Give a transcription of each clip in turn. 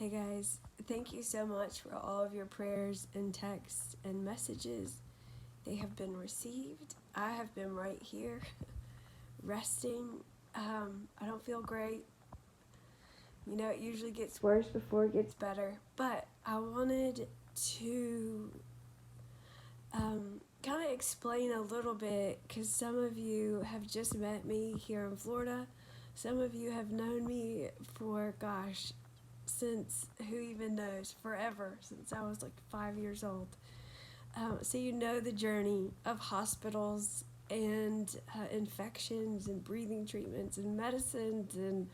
Hey guys, thank you so much for all of your prayers and texts and messages. They have been received. I have been right here resting. I don't feel great. You know, it usually gets worse before it gets better. But I wanted to kind of explain a little bit because some of you have just met me here in Florida. Some of you have known me for, gosh, since who even knows, forever, since I was like 5 years old. So you know the journey of hospitals and infections and breathing treatments and medicines and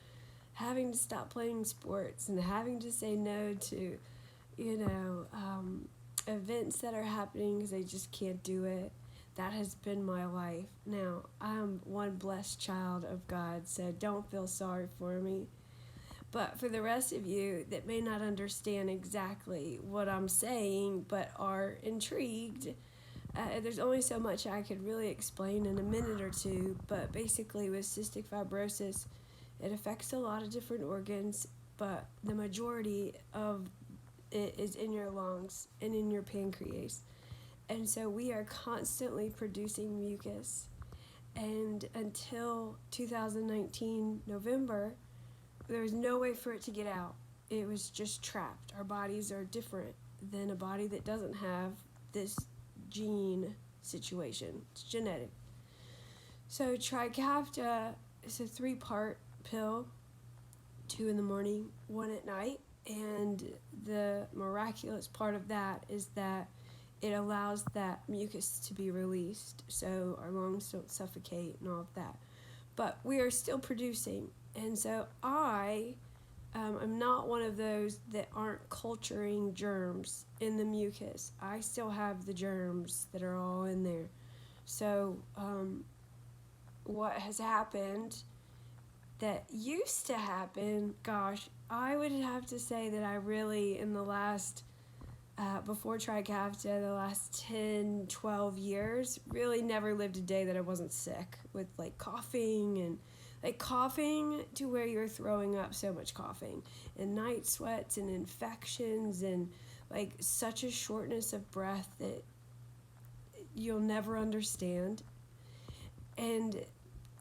having to stop playing sports and having to say no to, you know, events that are happening because they just can't do it. That has been my life. Now, I'm one blessed child of God, so don't feel sorry for me. But for the rest of you that may not understand exactly what I'm saying but are intrigued, there's only so much I could really explain in a minute or two. But basically, with cystic fibrosis, it affects a lot of different organs, but the majority of it is in your lungs and in your pancreas. And so we are constantly producing mucus. And until 2019 November, there was no way for it to get out. It was just trapped. Our bodies are different than a body that doesn't have this gene situation. It's genetic. So Trikafta is a 3-part pill, 2 in the morning, 1 at night. And the miraculous part of that is that it allows that mucus to be released so our lungs don't suffocate and all of that. But we are still producing. And so I'm not one of those that aren't culturing germs in the mucus. I still have the germs that are all in there. So what has happened that used to happen, gosh, I would have to say that I really, in the last, before Trikafta, the last 10, 12 years, really never lived a day that I wasn't sick with like coughing and like coughing to where you're throwing up so much coughing and night sweats and infections and like such a shortness of breath that you'll never understand. And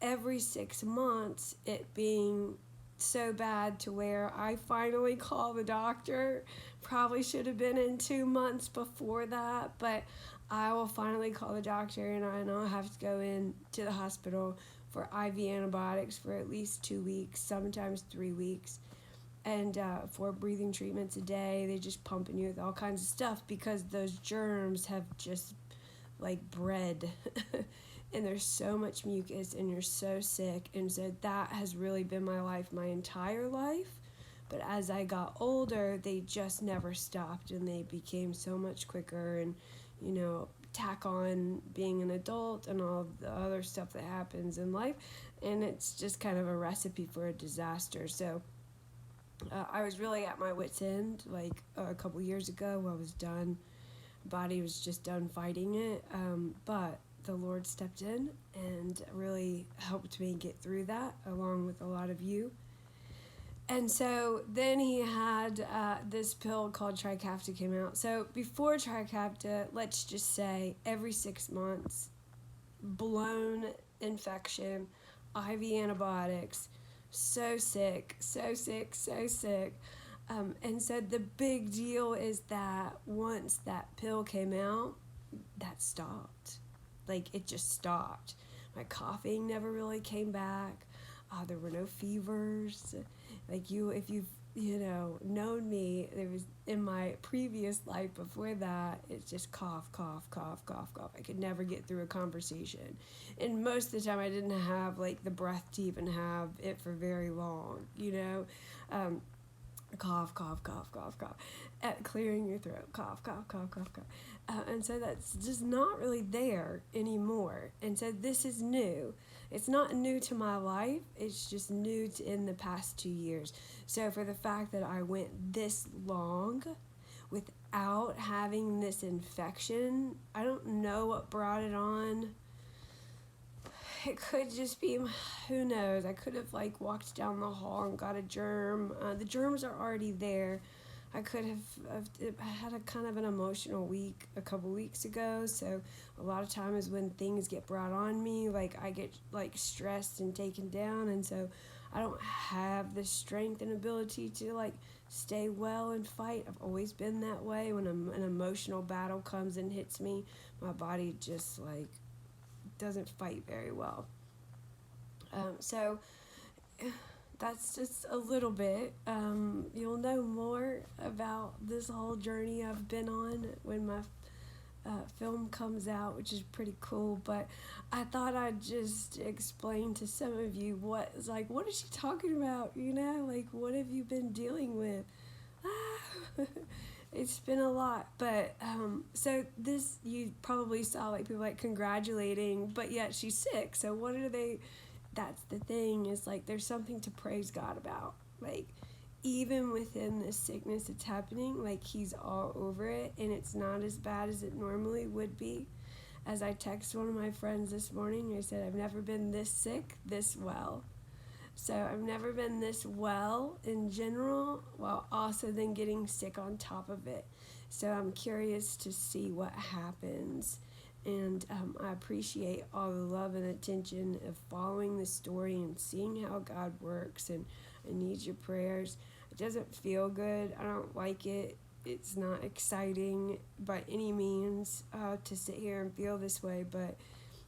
every 6 months it being so bad to where I finally call the doctor. Probably should have been in 2 months before that, but I will finally call the doctor and I'll have to go in to the hospital for IV antibiotics for at least 2 weeks, sometimes 3 weeks, and 4 breathing treatments a day. They just pumping you with all kinds of stuff because those germs have just like bred. And there's so much mucus and you're so sick. And so that has really been my life my entire life. But as I got older, they just never stopped and they became so much quicker. And, you know, tack on being an adult and all the other stuff that happens in life. And it's just kind of a recipe for a disaster. So I was really at my wit's end like a couple years ago. I was done. Body was just done fighting it. But the Lord stepped in and really helped me get through that, along with a lot of you. And so then he had this pill called Trikafta came out. So before Trikafta, let's just say every 6 months, blown infection, IV antibiotics, so sick, so sick, so sick. And so the big deal is that once that pill came out, that stopped. Like, it just stopped. My coughing never really came back. There were no fevers. Like, if you've, known me, there was, in my previous life before that, it's just cough, cough, cough, cough, cough. I could never get through a conversation. And most of the time, I didn't have, like, the breath to even have it for very long, cough, cough, cough, cough, cough, clearing your throat, cough, cough, cough, cough, cough. And so that's just not really there anymore. And so this is new. It's not new to my life. It's just new to in the past 2 years. So for the fact that I went this long without having this infection, I don't know what brought it on. It could just be, who knows, I could have like walked down the hall and got a germ. The germs are already there. I could have had a kind of an emotional week a couple weeks ago. So a lot of times when things get brought on me, like I get like stressed and taken down, and so I don't have the strength and ability to like stay well and fight. I've always been that way. When an emotional battle comes and hits me, my body just like doesn't fight very well. So that's just a little bit. You'll know more about this whole journey I've been on when my film comes out, which is pretty cool. But I thought I'd just explain to some of you what is she talking about? You know, like what have you been dealing with? It's been a lot, but so this you probably saw like people like congratulating, but yet she's sick. So what are they? That's the thing, is like there's something to praise God about. Like even within this sickness that's happening, like he's all over it, and it's not as bad as it normally would be. As I text one of my friends this morning, I said I've never been this sick this well. So I've never been this well in general, while also then getting sick on top of it. So I'm curious to see what happens. And I appreciate all the love and attention of following the story and seeing how God works. And I need your prayers. It doesn't feel good. I don't like it. It's not exciting by any means to sit here and feel this way, but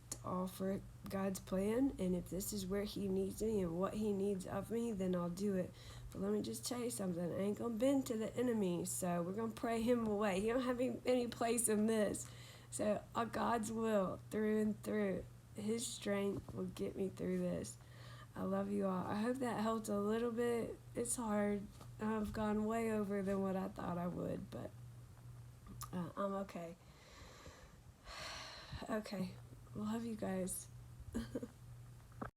it's all for God's plan. And if this is where he needs me and what he needs of me, then I'll do it. But let me just tell you something. I ain't going to bend to the enemy, so we're going to pray him away. He don't have any place in this. So God's will through and through. His strength will get me through this. I love you all. I hope that helped a little bit. It's hard. I've gone way over than what I thought I would, but I'm okay. Okay. Love you guys.